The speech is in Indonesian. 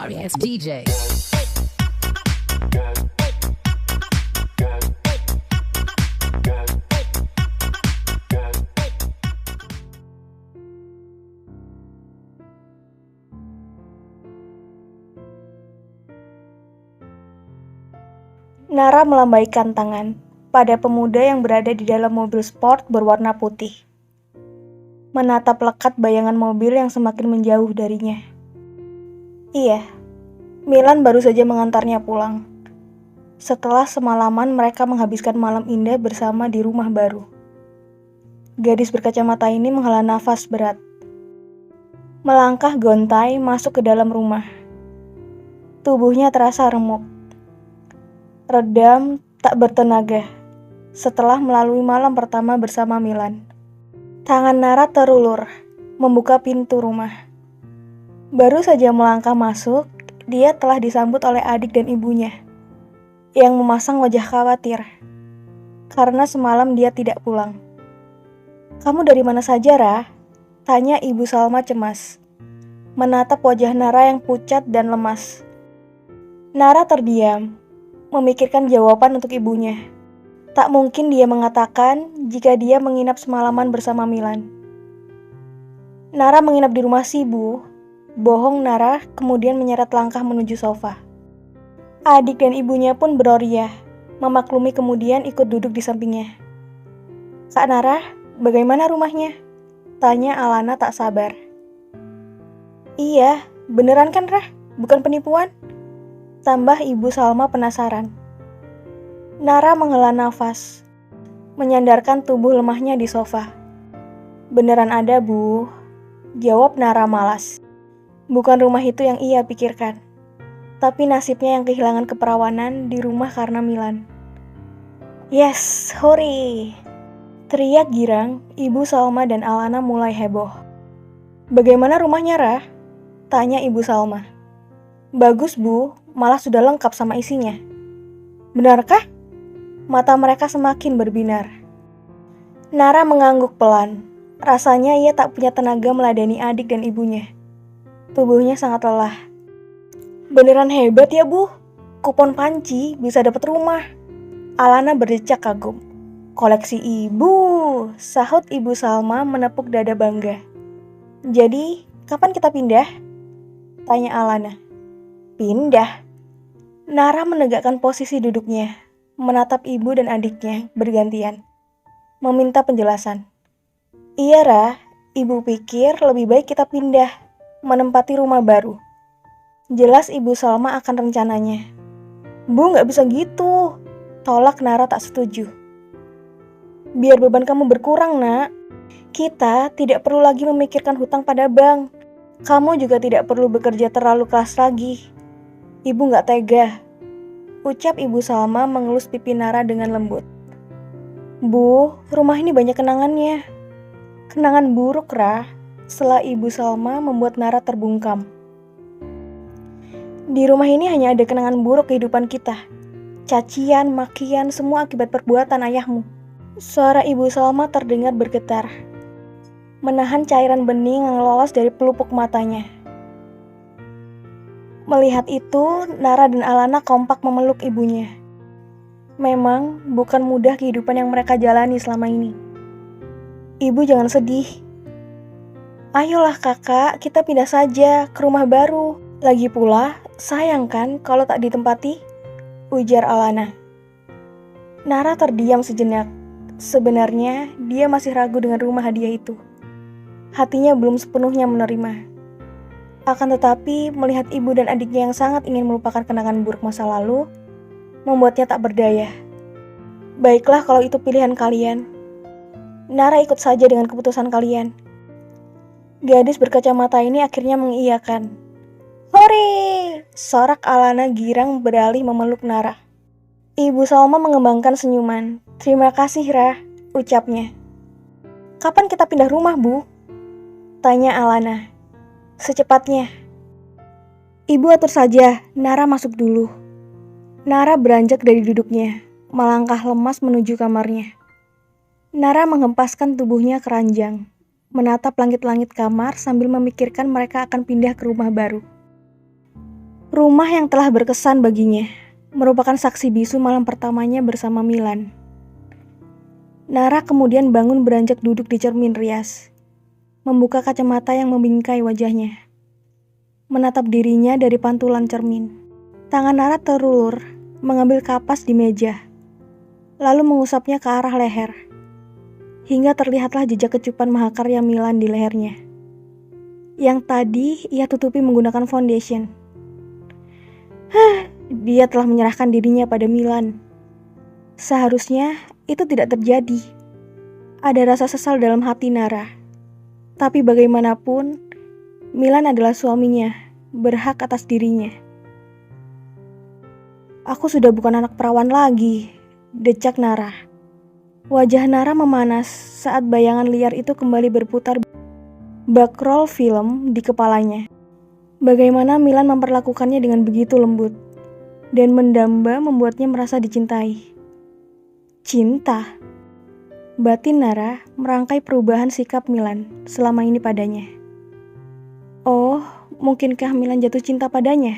sorry ass DJ. Nara melambaikan tangan pada pemuda yang berada di dalam mobil sport berwarna putih. Menatap lekat bayangan mobil yang semakin menjauh darinya. Iya, Milan baru saja mengantarnya pulang. Setelah semalaman mereka menghabiskan malam indah bersama di rumah baru. Gadis berkacamata ini menghela nafas berat. Melangkah gontai masuk ke dalam rumah. Tubuhnya terasa remuk. Redam, tak bertenaga, setelah melalui malam pertama bersama Milan. Tangan Nara terulur, membuka pintu rumah. Baru saja melangkah masuk, dia telah disambut oleh adik dan ibunya, yang memasang wajah khawatir, karena semalam dia tidak pulang. "Kamu dari mana saja, Ra?" tanya Ibu Salma cemas, menatap wajah Nara yang pucat dan lemas. Nara terdiam, memikirkan jawaban untuk ibunya. Tak mungkin dia mengatakan jika dia menginap semalaman bersama Milan. Nara menginap di rumah si Bu. Bohong Nara kemudian menyeret langkah menuju sofa. Adik dan ibunya pun beroriah, memaklumi kemudian ikut duduk di sampingnya. "Kak Nara, bagaimana rumahnya?" tanya Alana tak sabar. "Iya, beneran kan Rah? Bukan penipuan?" tambah Ibu Salma penasaran. Nara menghela nafas, menyandarkan tubuh lemahnya di sofa. "Beneran ada, Bu," jawab Nara malas. Bukan rumah itu yang ia pikirkan, tapi nasibnya yang kehilangan keperawanan di rumah karena Milan. "Yes, hore!" teriak girang. Ibu Salma dan Alana mulai heboh. "Bagaimana rumahnya, Rah?" tanya Ibu Salma. "Bagus, Bu, malah sudah lengkap sama isinya." "Benarkah?" Mata mereka semakin berbinar. Nara mengangguk pelan. Rasanya ia tak punya tenaga meladeni adik dan ibunya. Tubuhnya sangat lelah. "Beneran hebat ya, Bu. Kupon panci bisa dapat rumah." Alana berdecak kagum. "Koleksi ibu," sahut Ibu Salma menepuk dada bangga. "Jadi, kapan kita pindah?" tanya Alana. "Pindah?" Nara menegakkan posisi duduknya, menatap ibu dan adiknya bergantian, meminta penjelasan. "Iya, Ra, ibu pikir lebih baik kita pindah, menempati rumah baru." Jelas Ibu Salma akan rencananya. "Bu, gak bisa gitu," tolak Nara tak setuju. "Biar beban kamu berkurang, Nak. Kita tidak perlu lagi memikirkan hutang pada bank. Kamu juga tidak perlu bekerja terlalu keras lagi." "Ibu gak tega," ucap Ibu Salma mengelus pipi Nara dengan lembut. "Bu, rumah ini banyak kenangannya." "Kenangan buruk, Ra," sela Ibu Salma membuat Nara terbungkam. "Di rumah ini hanya ada kenangan buruk kehidupan kita. Cacian, makian, semua akibat perbuatan ayahmu." Suara Ibu Salma terdengar bergetar, menahan cairan bening yang lolos dari pelupuk matanya. Melihat itu, Nara dan Alana kompak memeluk ibunya. Memang bukan mudah kehidupan yang mereka jalani selama ini. "Ibu jangan sedih. Ayolah kakak, kita pindah saja ke rumah baru. Lagi pula, sayang kan kalau tak ditempati?" ujar Alana. Nara terdiam sejenak. Sebenarnya dia masih ragu dengan rumah hadiah itu. Hatinya belum sepenuhnya menerima. Akan tetapi, melihat ibu dan adiknya yang sangat ingin melupakan kenangan buruk masa lalu, membuatnya tak berdaya. "Baiklah kalau itu pilihan kalian. Nara ikut saja dengan keputusan kalian." Gadis berkacamata ini akhirnya mengiyakan. "Hore!" sorak Alana girang beralih memeluk Nara. Ibu Salma mengembangkan senyuman. "Terima kasih, Rah," ucapnya. "Kapan kita pindah rumah, Bu?" tanya Alana. "Secepatnya." "Ibu atur saja, Nara masuk dulu." Nara beranjak dari duduknya, melangkah lemas menuju kamarnya. Nara menghempaskan tubuhnya ke ranjang, menatap langit-langit kamar sambil memikirkan mereka akan pindah ke rumah baru. Rumah yang telah berkesan baginya merupakan saksi bisu malam pertamanya bersama Milan. Nara kemudian bangun beranjak duduk di cermin rias, membuka kacamata yang membingkai wajahnya, menatap dirinya dari pantulan cermin. Tangan Nara terulur, mengambil kapas di meja, lalu mengusapnya ke arah leher, hingga terlihatlah jejak kecupan mahakarya Milan di lehernya, yang tadi ia tutupi menggunakan foundation. Dia telah menyerahkan dirinya pada Milan. Seharusnya itu tidak terjadi. Ada rasa sesal dalam hati Nara. Tapi bagaimanapun, Milan adalah suaminya, berhak atas dirinya. Aku sudah bukan anak perawan lagi, decak Nara. Wajah Nara memanas saat bayangan liar itu kembali berputar backroll film di kepalanya. Bagaimana Milan memperlakukannya dengan begitu lembut dan mendamba membuatnya merasa dicintai. Cinta. Batin Nara merangkai perubahan sikap Milan selama ini padanya. Oh, mungkinkah Milan jatuh cinta padanya?